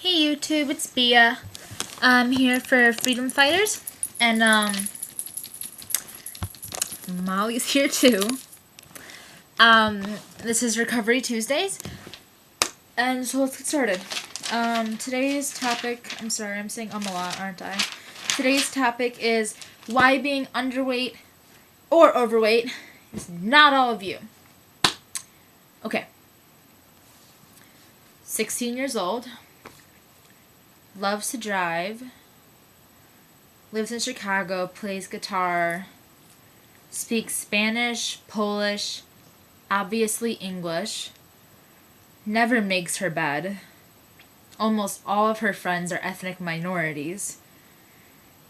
Hey YouTube, it's Bia. I'm here for Freedom Fighters, and Molly's here too. This is Recovery Tuesdays, and so let's get started. Today's topic, I'm sorry, I'm saying a lot, aren't I? Today's topic is why being underweight or overweight is not all of you. Okay. 16 years old. Loves to drive, lives in Chicago, plays guitar, speaks Spanish, Polish, obviously English, never makes her bed, almost all of her friends are ethnic minorities,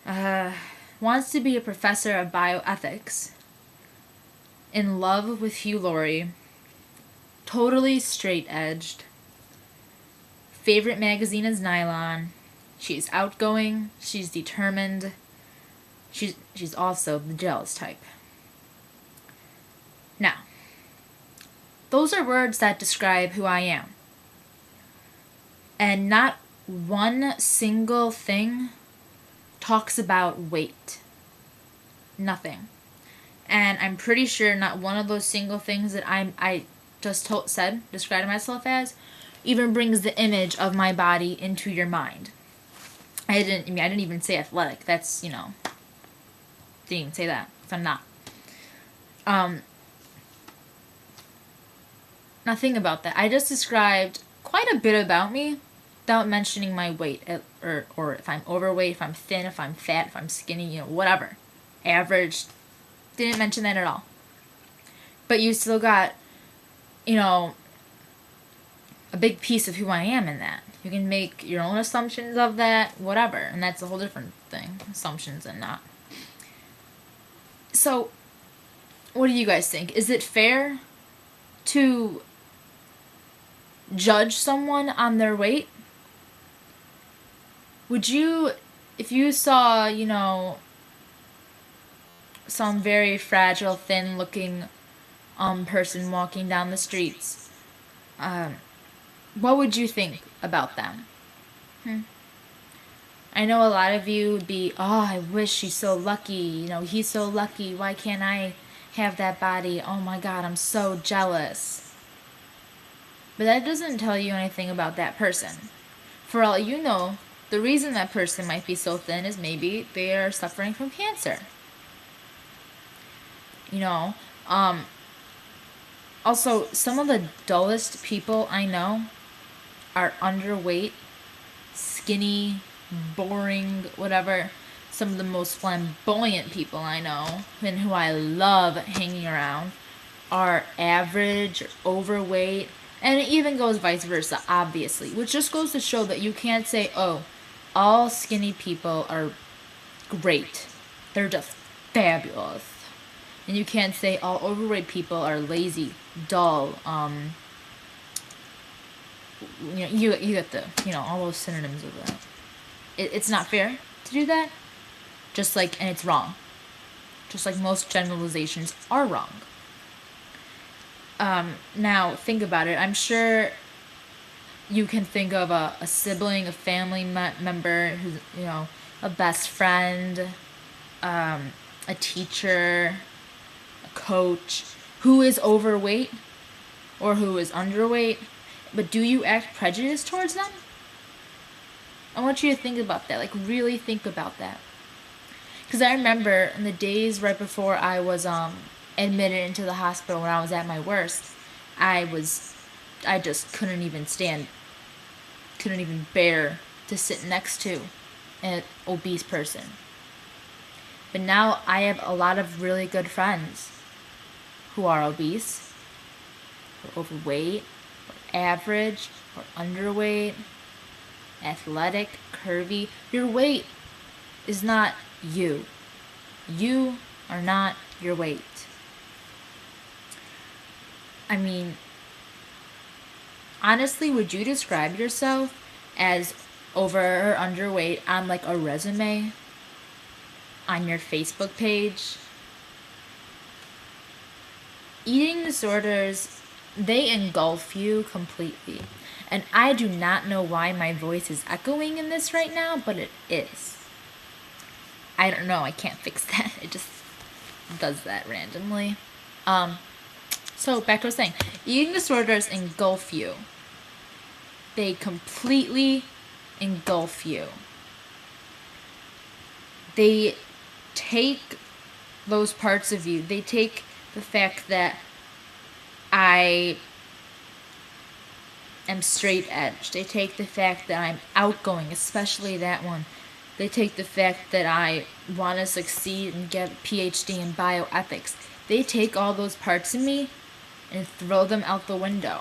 wants to be a professor of bioethics, in love with Hugh Laurie, totally straight-edged, favorite magazine is Nylon. She's outgoing, she's determined, she's also the jealous type. Now, those are words that describe who I am. And not one single thing talks about weight. Nothing. And I'm pretty sure not one of those single things that I just described myself as, even brings the image of my body into your mind. I didn't even say athletic. That's, didn't even say that. So I'm not. Nothing about that. I just described quite a bit about me without mentioning my weight, or if I'm overweight, if I'm thin, if I'm fat, if I'm skinny, whatever. Average. Didn't mention that at all. But you still got, a big piece of who I am in that. You can make your own assumptions of that, whatever, and that's a whole different thing, assumptions and not. So, what do you guys think? Is it fair to judge someone on their weight? Would you, if you saw, some very fragile, thin-looking person walking down the streets, what would you think about them? I know a lot of you would be, oh, I wish she's so lucky, he's so lucky, why can't I have that body? Oh my God, I'm so jealous. But that doesn't tell you anything about that person. For all you know, the reason that person might be so thin is maybe they are suffering from cancer. Also, some of the dullest people I know are underweight, skinny, boring, whatever. Some of the most flamboyant people I know and who I love hanging around are average or overweight, and it even goes vice versa, obviously, which just goes to show that you can't say, oh, all skinny people are great. They're just fabulous. And you can't say all overweight people are lazy, dull, you get the, all those synonyms of that. It's not fair to do that. And it's wrong. Just like most generalizations are wrong. Now, think about it. I'm sure you can think of a sibling, a family member, who's, a best friend, a teacher, a coach, who is overweight or who is underweight. But do you act prejudiced towards them? I want you to think about that. Really think about that. Because I remember in the days right before I was admitted into the hospital, when I was at my worst, I just couldn't even bear to sit next to an obese person. But now I have a lot of really good friends who are obese, or overweight, average or underweight, athletic, curvy. Your weight is not you. You are not your weight. Honestly, would you describe yourself as over or underweight on a resume? On your Facebook page? Eating disorders, they engulf you completely. And I do not know why my voice is echoing in this right now, but it is. I don't know, I can't fix that. It just does that randomly. So back to what I was saying. Eating disorders engulf you. They completely engulf you. They take those parts of you. They take the fact that I am straight edge. They take the fact that I'm outgoing, especially that one. They take the fact that I want to succeed and get a PhD in bioethics. They take all those parts of me and throw them out the window.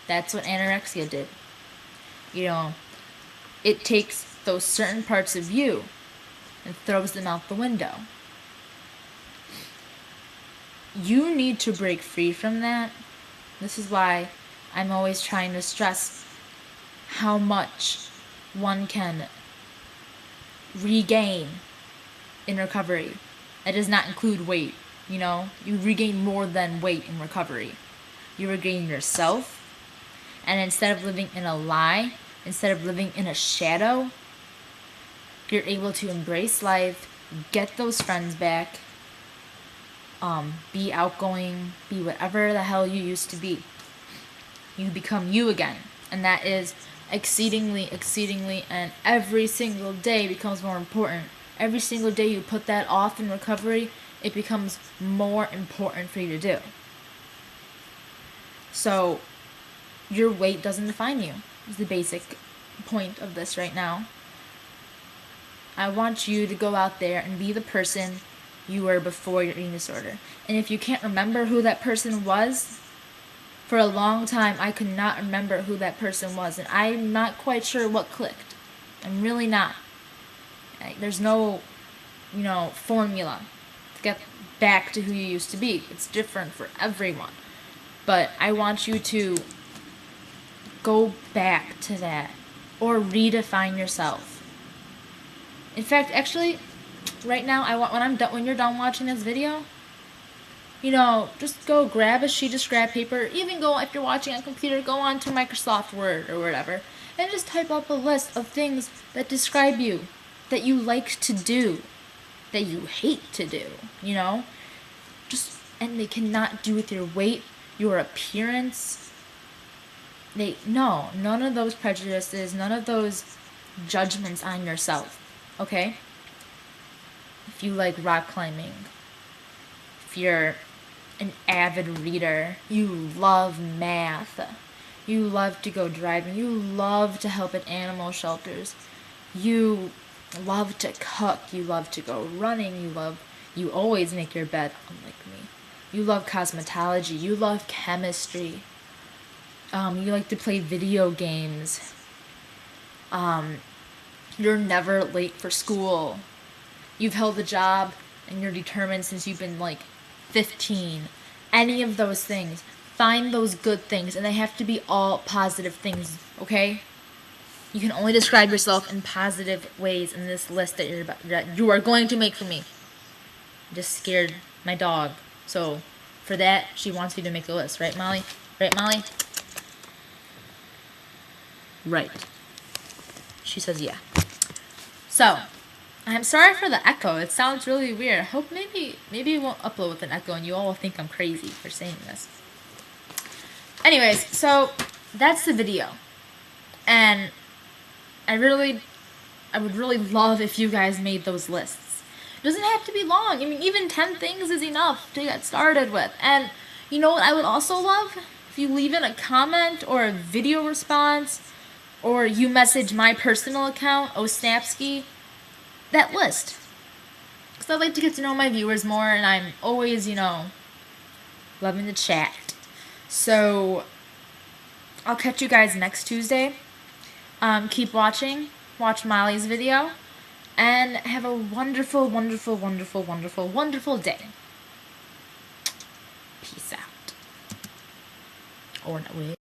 That's what anorexia did. You know, it takes those certain parts of you and throws them out the window. You need to break free from that. This is why I'm always trying to stress how much one can regain in recovery. That does not include weight, you know? You regain more than weight in recovery. You regain yourself, and instead of living in a lie, instead of living in a shadow, you're able to embrace life, get those friends back, be outgoing, be whatever the hell you used to be. You become you again, and that is exceedingly, and every single day becomes more important. Every single day you put that off in recovery, it becomes more important for you to do. So, your weight doesn't define you, is the basic point of this right now. I want you to go out there and be the person you were before your eating disorder. And if you can't remember who that person was, for a long time I could not remember who that person was, and I'm not quite sure what clicked. I'm really not. There's no, formula to get back to who you used to be. It's different for everyone. But I want you to go back to that, or redefine yourself. In fact, actually, right now, when you're done watching this video, just go grab a sheet of scrap paper. Even go, if you're watching on a computer, go on to Microsoft Word or whatever, and just type up a list of things that describe you, that you like to do, that you hate to do. And they cannot do with your weight, your appearance. None of those prejudices, none of those judgments on yourself. Okay? If you like rock climbing, if you're an avid reader, you love math, you love to go driving, you love to help at animal shelters, you love to cook, you love to go running, you always make your bed, unlike me. You love cosmetology, you love chemistry, you like to play video games, you're never late for school, you've held a job and you're determined since you've been 15. Any of those things. Find those good things, and they have to be all positive things, okay? You can only describe yourself in positive ways in this list that you are going to make for me. I just scared my dog. So, for that, she wants me to make a list. Right, Molly? Right, Molly? Right. She says yeah. So, I'm sorry for the echo. It sounds really weird. I hope maybe it won't upload with an echo and you all will think I'm crazy for saying this. Anyways, so that's the video. And I would really love if you guys made those lists. It doesn't have to be long. I mean, even 10 things is enough to get started with. And you know what I would also love? If you leave in a comment or a video response, or you message my personal account, Osnapsky, that list. Because I'd like to get to know my viewers more, and I'm always, loving to chat. So, I'll catch you guys next Tuesday. Keep watching. Watch Molly's video. And have a wonderful, wonderful, wonderful, wonderful, wonderful day. Peace out. Or not.